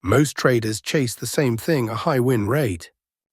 Most traders chase the same thing, a high win rate.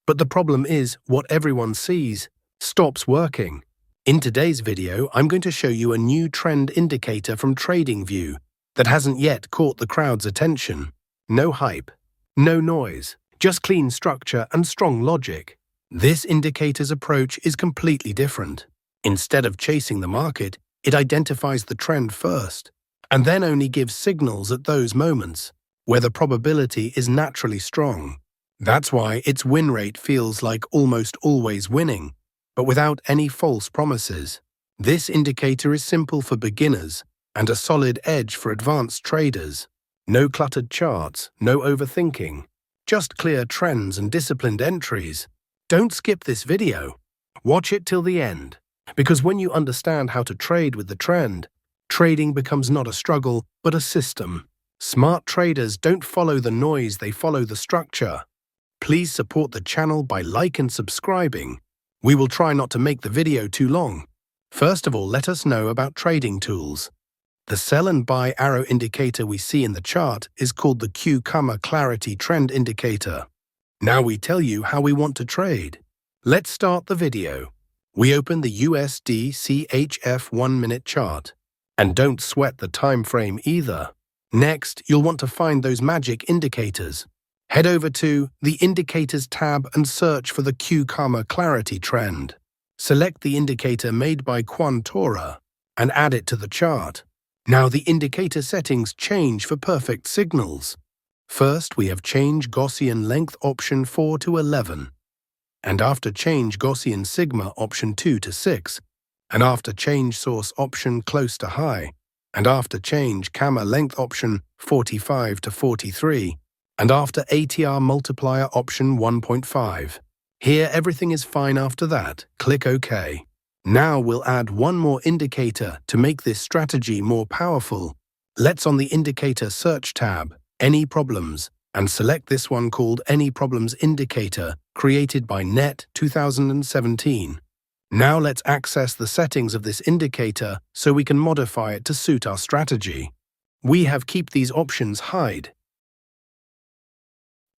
But the problem is, what everyone sees stops working. In today's video, I'm going to show you a new trend indicator from TradingView that hasn't yet caught the crowd's attention. No hype, no noise, just clean structure and strong logic. This indicator's approach is completely different. Instead of chasing the market, it identifies the trend first, and then only gives signals at those moments where the probability is naturally strong. That's why its win rate feels like almost always winning, but without any false promises. This indicator is simple for beginners and a solid edge for advanced traders. No cluttered charts, no overthinking, just clear trends and disciplined entries. Don't skip this video. Watch it till the end, because when you understand how to trade with the trend, trading becomes not a struggle, but a system. Smart traders don't follow the noise, they follow the structure. Please support the channel by liking and subscribing. We will try not to make the video too long. First of all, let us know about trading tools. The sell and buy arrow indicator we see in the chart is called the Cucumber Clarity Trend Indicator. Now we tell you how we want to trade. Let's start the video. We open the USD CHF 1-minute chart. And don't sweat the time frame either. Next, you'll want to find those magic indicators. Head over to the Indicators tab and search for the Cucumber Clarity Trend. Select the indicator made by Quantora and add it to the chart. Now the indicator settings change for perfect signals. First, we have Change Gaussian Length option 4 to 11, and after Change Gaussian Sigma option 2 to 6, and after Change Source option Close to High, and after Change Gamma Length option 45 to 43, and after ATR Multiplier option 1.5. Here everything is fine after that. Click OK. Now we'll add one more indicator to make this strategy more powerful. Let's on the Indicator Search tab, Any Problems, and select this one called Any Problems Indicator, created by Net 2017. Now let's access the settings of this indicator so we can modify it to suit our strategy. We have Keep these options Hide.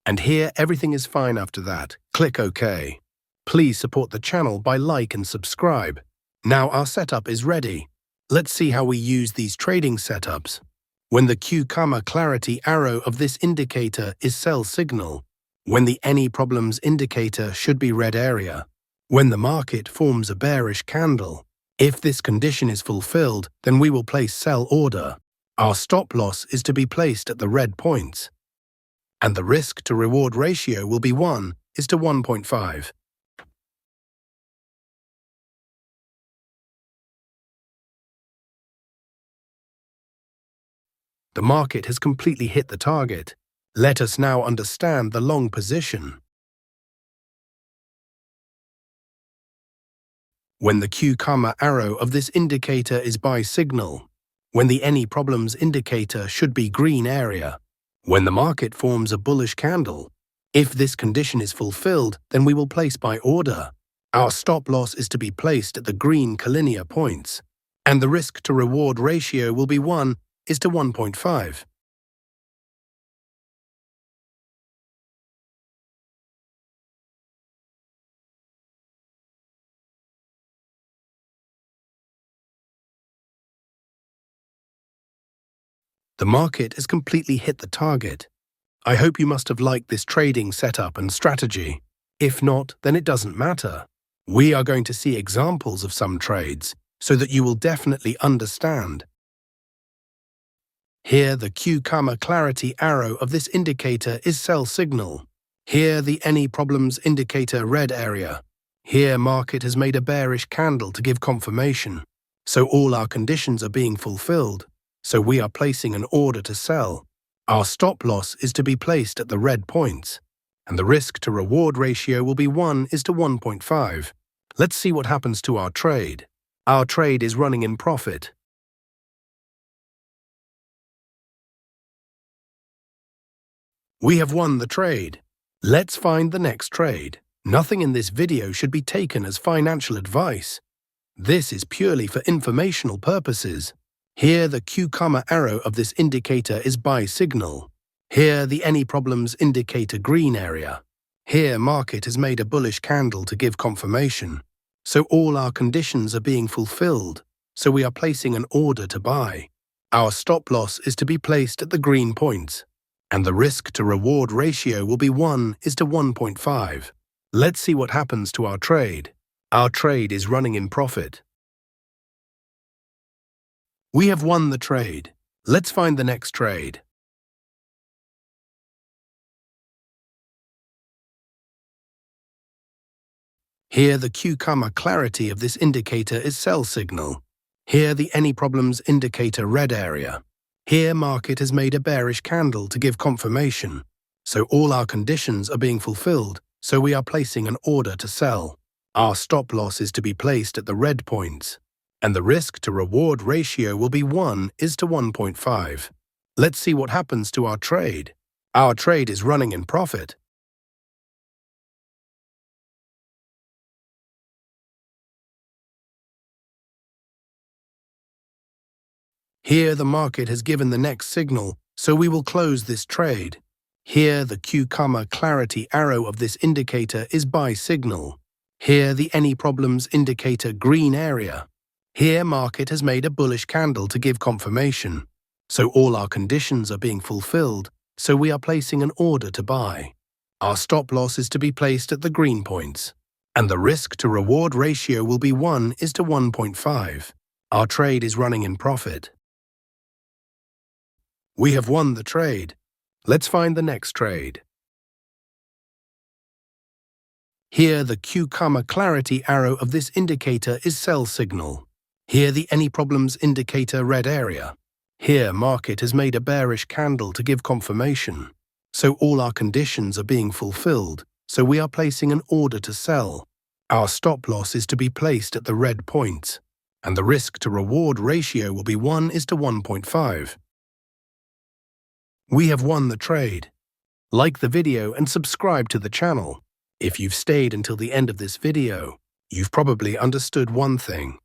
And here everything is fine after that. Click OK. Please support the channel by like and subscribe. Now our setup is ready. Let's see how we use these trading setups. When the Cucumber Clarity arrow of this indicator is sell signal. When the Any Problems indicator should be red area. When the market forms a bearish candle. If this condition is fulfilled, then we will place sell order. Our stop loss is to be placed at the red points. And the risk to reward ratio will be 1:1.5. The market has completely hit the target. Let us now understand the long position. When the Cucumber arrow of this indicator is buy signal. When the Any Problems indicator should be green area. When the market forms a bullish candle. If this condition is fulfilled, then we will place buy order. Our stop loss is to be placed at the green collinear points. And the risk to reward ratio will be 1:1.5. The market has completely hit the target. I hope you must have liked this trading setup and strategy. If not, then it doesn't matter. We are going to see examples of some trades so that you will definitely understand. Here the Cucumber Clarity arrow of this indicator is sell signal. Here the Any Problems indicator red area. Here market has made a bearish candle to give confirmation. So all our conditions are being fulfilled. So we are placing an order to sell. Our stop loss is to be placed at the red points. And the risk to reward ratio will be 1:1.5. Let's see what happens to our trade. Our trade is running in profit. We have won the trade. Let's find the next trade. Nothing in this video should be taken as financial advice. This is purely for informational purposes. Here the Cucumber arrow of this indicator is buy signal. Here, the any problems indicator green area. Here, market has made a bullish candle to give confirmation. So all our conditions are being fulfilled, so we are placing an order to buy. Our stop loss is to be placed at the green points, and the risk to reward ratio will be 1:1.5. Let's see what happens to our trade. Our trade is running in profit. We have won the trade. Let's find the next trade. Here, the cucumber clarity of this indicator is sell signal. Here, the any problems indicator red area. Here, market has made a bearish candle to give confirmation. So all our conditions are being fulfilled, so we are placing an order to sell. Our stop loss is to be placed at the red points, and the risk to reward ratio will be 1:1.5. Let's see what happens to our trade. Our trade is running in profit. Here, the market has given the next signal, so we will close this trade. Here, the cucumber clarity arrow of this indicator is buy signal. Here, the any problems indicator green area. Here, market has made a bullish candle to give confirmation. So all our conditions are being fulfilled, so we are placing an order to buy. Our stop loss is to be placed at the green points, and the risk to reward ratio will be 1:1.5. Our trade is running in profit. We have won the trade. Let's find the next trade. Here, the cucumber clarity arrow of this indicator is sell signal. Here, the any problems indicator red area. Here, market has made a bearish candle to give confirmation. So all our conditions are being fulfilled, so we are placing an order to sell. Our stop loss is to be placed at the red points, and the risk to reward ratio will be 1:1.5. We have won the trade. Like the video and subscribe to the channel. If you've stayed until the end of this video, you've probably understood one thing.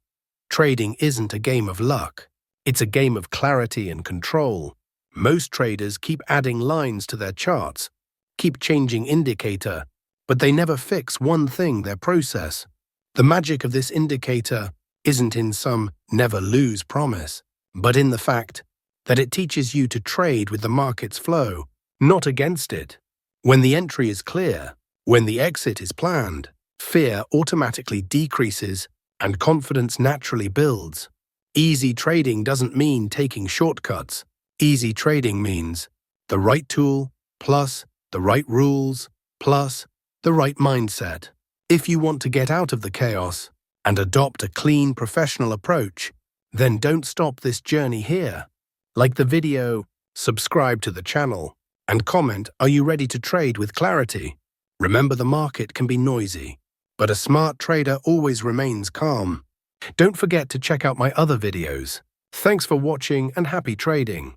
Trading isn't a game of luck. It's a game of clarity and control. Most traders keep adding lines to their charts, keep changing indicator, but they never fix one thing, their process. The magic of this indicator isn't in some never lose promise, but in the fact that it teaches you to trade with the market's flow, not against it. When the entry is clear, when the exit is planned, fear automatically decreases and confidence naturally builds. Easy trading doesn't mean taking shortcuts. Easy trading means the right tool, plus the right rules, plus the right mindset. If you want to get out of the chaos and adopt a clean, professional approach, then don't stop this journey here. Like the video, subscribe to the channel, and comment, are you ready to trade with clarity? Remember, the market can be noisy, but a smart trader always remains calm. Don't forget to check out my other videos. Thanks for watching and happy trading.